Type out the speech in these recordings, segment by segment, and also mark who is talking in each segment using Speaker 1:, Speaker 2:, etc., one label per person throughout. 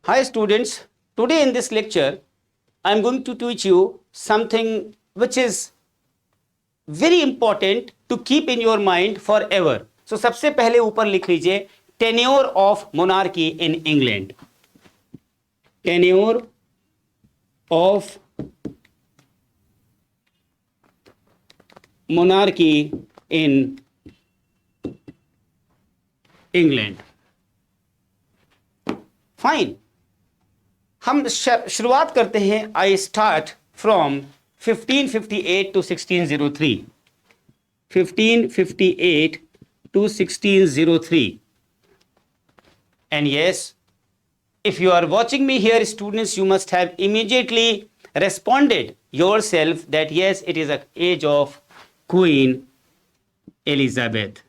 Speaker 1: Hi students, today in this lecture I am going to teach you something which is very important to keep in your mind forever. So सबसे पहले ऊपर लिख लीजिए tenure of monarchy in England. Tenure of monarchy in England. Fine. हम शुरुआत करते हैं. I start from 1558 to 1603. 1558 to 1603. And yes, if you are watching me here, students, you must have immediately responded yourself that yes, it is the age of Queen Elizabeth.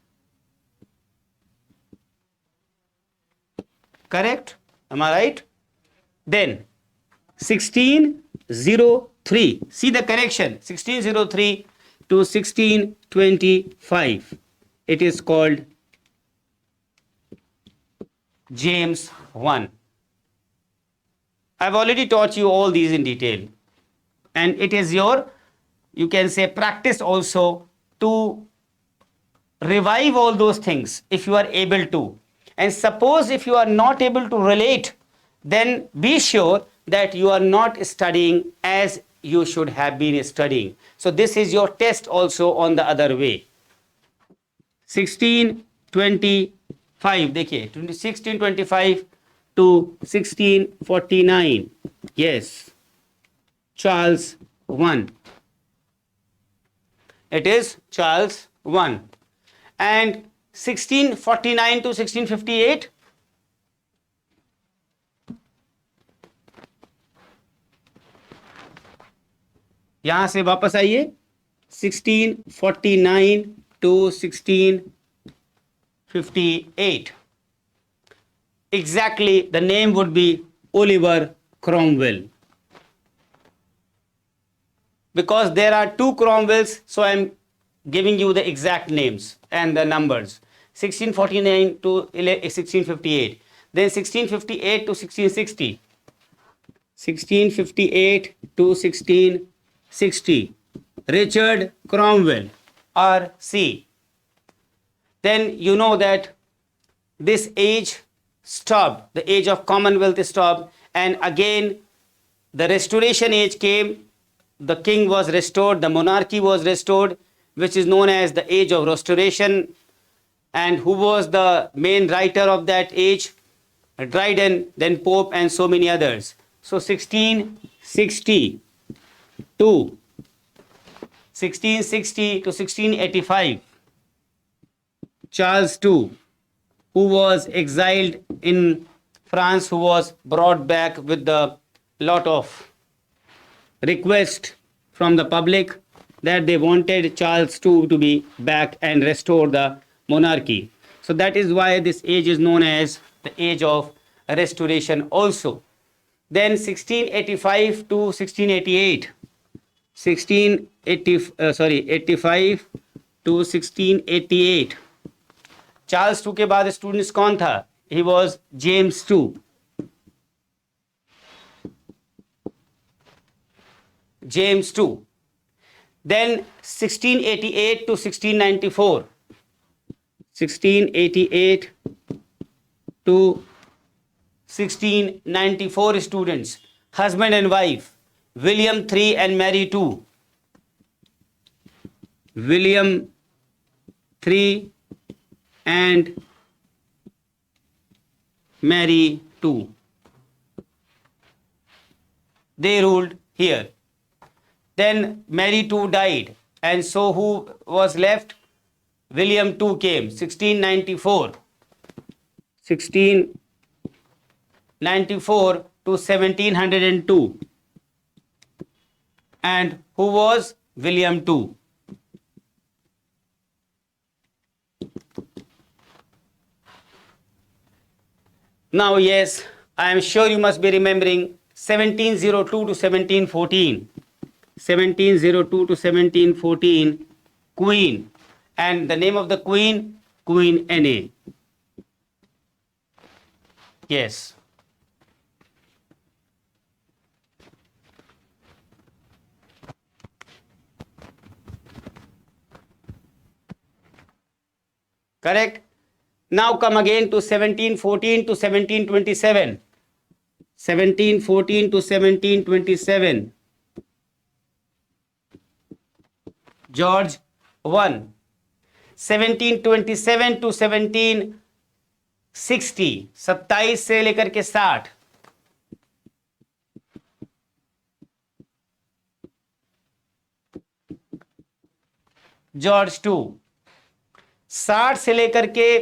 Speaker 1: Correct? Am I right? Then 1603. See the correction. 1603 to 1625. It is called James I. I've already taught you all these in detail. And it is your, you can say, practice also to revive all those things if you are able to. And suppose if you are not able to relate, then be sure that you are not studying as you should have been studying. So this is your test also on the other way. 1625, देखिए 1625 to 1649. Yes, Charles I. It is Charles I. And 1649 to 1658. यहां से वापस आइए. 1649 to 1658. Exactly, the name would be Oliver Cromwell. Because there are two Cromwells, so I am giving you the exact names and the numbers. 1649 to 1658. Then 1658 to 1660. 1658 to 1660. Richard Cromwell, RC. Then you know that this age stopped. The age of Commonwealth stopped. And again, the Restoration age came. The king was restored. The monarchy was restored, which is known as the age of Restoration. And who was the main writer of that age? Dryden, then Pope, and so many others. So 1660 to 1685, Charles II, who was exiled in France, who was brought back with the lot of request from the public that they wanted Charles II to be back and restore the monarchy. So that is why this age is known as the age of Restoration also. Then 1685 to 1688. 85 to 1688. Charles II के बाद students कौन था? He was James II. James II. Then 1688 to 1694. 1688 to 1694 students. Husband and wife. William III and Mary II. William III and Mary II. They ruled here. Then Mary II died, and so who was left? William II came, 1694. 1694 to 1702. And who was William II? Now, yes, I am sure you must be remembering 1702 to 1714. 1702 to 1714, Queen. And the name of the Queen, Queen Anne. Yes. Correct? Now come again to 1714 to 1727. 1714 to 1727. George 1. 1727 to 1760. 27 से लेकर के 60. George 2. 60 से लेकर के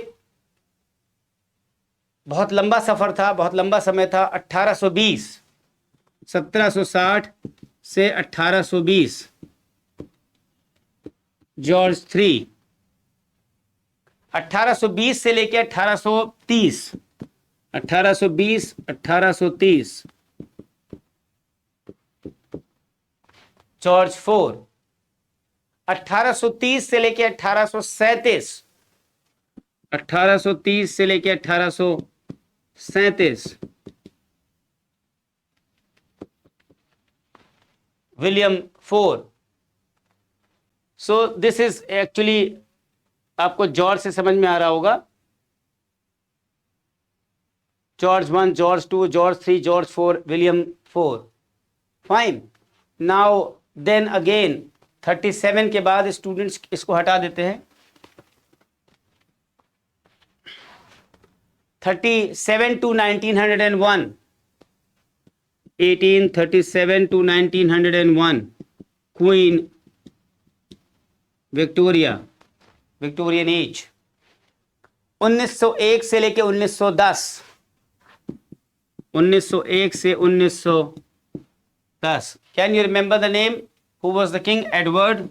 Speaker 1: बहुत लंबा सफर था, बहुत लंबा समय था. 1820. 1760 से 1820. जॉर्ज 3. 1820 से लेकर 1830. 1820 1830. जॉर्ज 4. 1830 से लेकर 1837. 1830 से लेकर 1837. William 4. So this is actually, आपको जॉर्ज से समझ में आ रहा होगा. George 1, George 2, George 3, George 4, William 4. Fine. Now then again 37 के बाद स्टूडेंट्स इसको हटा देते हैं. 37 to 1901. 1837 to 1901. Queen Victoria, Victorian age. 1901 से लेके 1910. 1901 से 1910. Can you remember the name? Who was the king? Edward.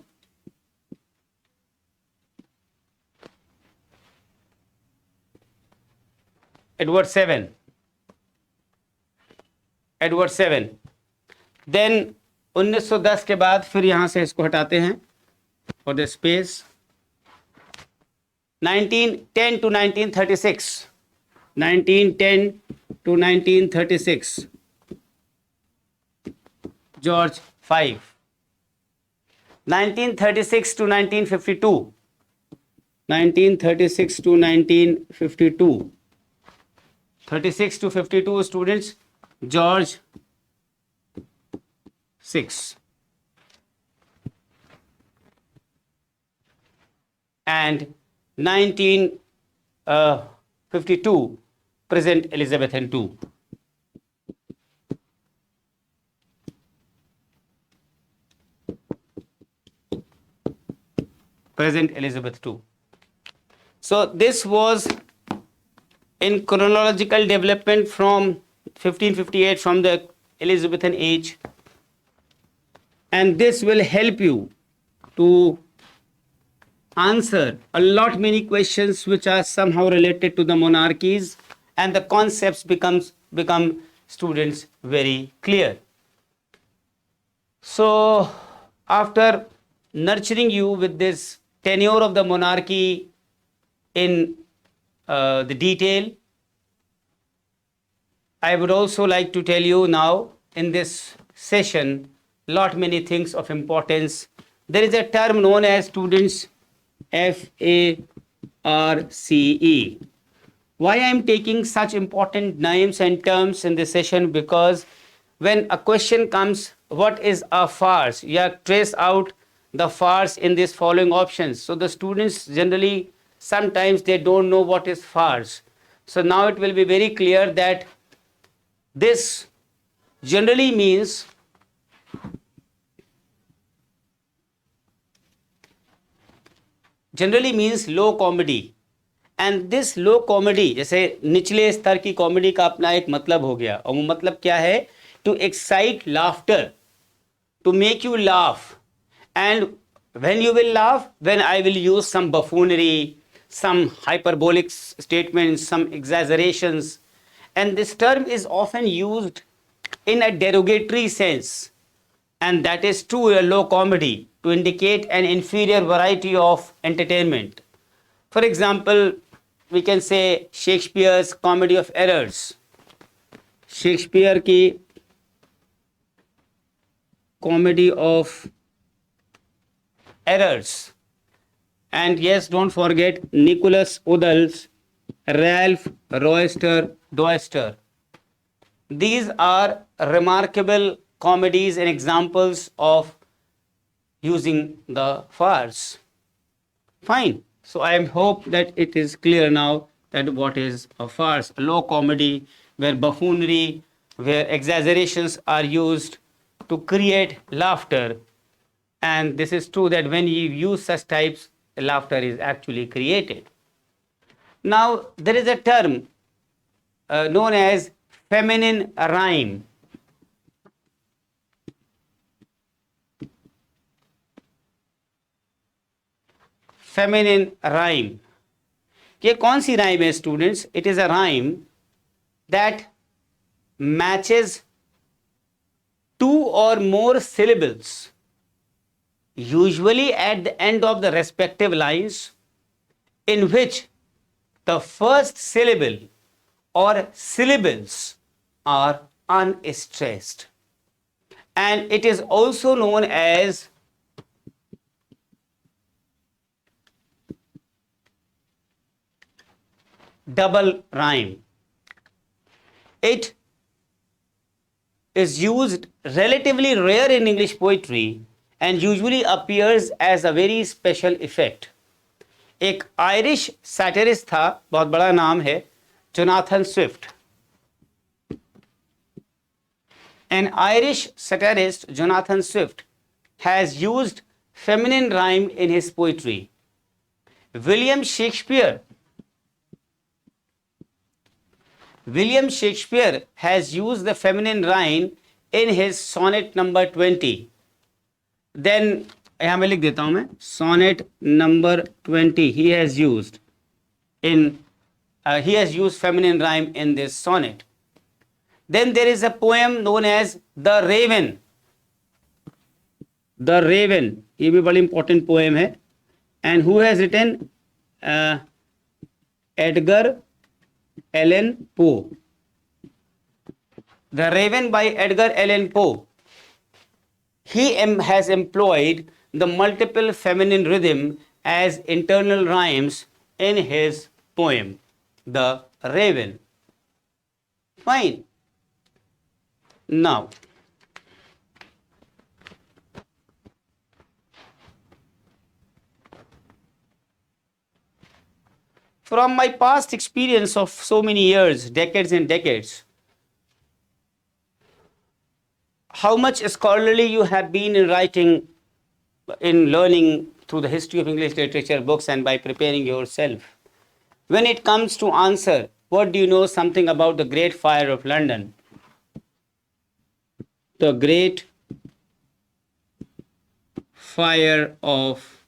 Speaker 1: Edward 7. Edward 7. Then 1910 के बाद फिर यहां से इसको हटाते हैं for the space. 1910 to 1936. 1910 to 1936. George 5. 1936 to 1952. 1936 to 1952. 36 to 52 students. George 6. And 1952 present Elizabethan 2. Present Elizabeth 2. So this was in chronological development from 1558, from the Elizabethan age, and this will help you to answer a lot many questions which are somehow related to the monarchies, and the concepts become students very clear. So after nurturing you with this tenure of the monarchy in the detail, I would also like to tell you now in this session lot many things of importance. There is a term known as, students, FARCE. Why I am taking such important names and terms in this session? Because when a question comes, what is a farce? You have trace out the farce in these following options. So the students generally sometimes they don't know what is farce. So now it will be very clear that this generally means low comedy. And this low comedy, जैसे निचले स्तर की comedy का अपना एक मतलब हो गया, और वो मतलब क्या है? To excite laughter, to make you laugh. And when you will laugh, when I will use some buffoonery, some hyperbolic statements, some exaggerations. And this term is often used in a derogatory sense, and that is true in low comedy, to indicate an inferior variety of entertainment. For example, we can say Shakespeare's Comedy of Errors. Shakespeare की Comedy of Errors. and yes, don't forget Nicholas Udall's Ralph Royster Doyster. These are remarkable comedies and examples of using the farce. Fine. So I hope that it is clear now that what is a farce, a low comedy where buffoonery, where exaggerations are used to create laughter. And this is true that when you use such types, laughter is actually created. Now, there is a term known as feminine rhyme. Feminine rhyme. ये कौन सी rhyme है students? It is a rhyme that matches two or more syllables, usually at the end of the respective lines, in which the first syllable or syllables are unstressed. And it is also known as double rhyme. It is used relatively rare in English poetry and usually appears as a very special effect. एक Irish सैटिरिस्ट था, बहुत बड़ा नाम है, Jonathan Swift. An Irish satirist, Jonathan Swift, has used feminine rhyme in his poetry. William Shakespeare has used the feminine rhyme in his sonnet number 20. Then यहाँ मैं लिख देता हूं मैं, sonnet number 20 he has used feminine rhyme in this sonnet. Then there is a poem known as The Raven. The Raven, ये भी बड़ी important poem है. And who has written? Edgar Allan Poe. The Raven by Edgar Allan Poe. He has employed the multiple feminine rhythm as internal rhymes in his poem, The Raven. Fine. Now, from my past experience of so many years, decades and decades, how much scholarly you have been in writing, in learning through the history of English literature books and by preparing yourself. When it comes to answer, what do you know something about the Great Fire of London? The Great Fire of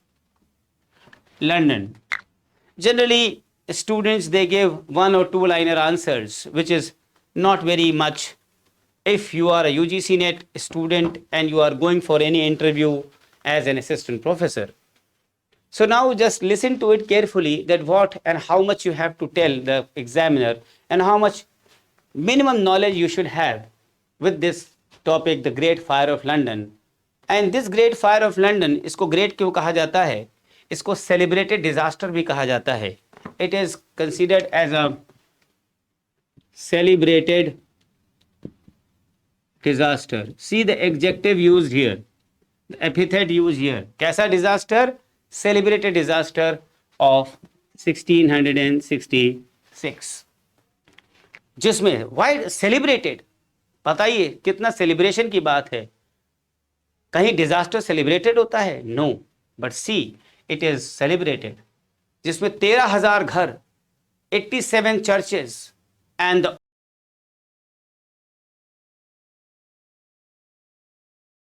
Speaker 1: London. Generally, students, they give one or two liner answers, which is not very much. If you are a UGC NET student and you are going for any interview as an assistant professor. So now just listen to it carefully, that what and how much you have to tell the examiner and how much minimum knowledge you should have with this topic, the Great Fire of London. And this Great Fire of London, इसको great क्यों कहा जाता है? इसको celebrated disaster भी कहा जाता है. It is considered as a celebrated disaster. See the adjective used here, the epithet used here. कैसा disaster? Celebrated disaster of 1666. जिसमें why celebrated? बताइए कितना celebration की बात है? कहीं disaster celebrated होता है? No, but see, it is celebrated. जिसमें 13,000 घर, 87 churches and the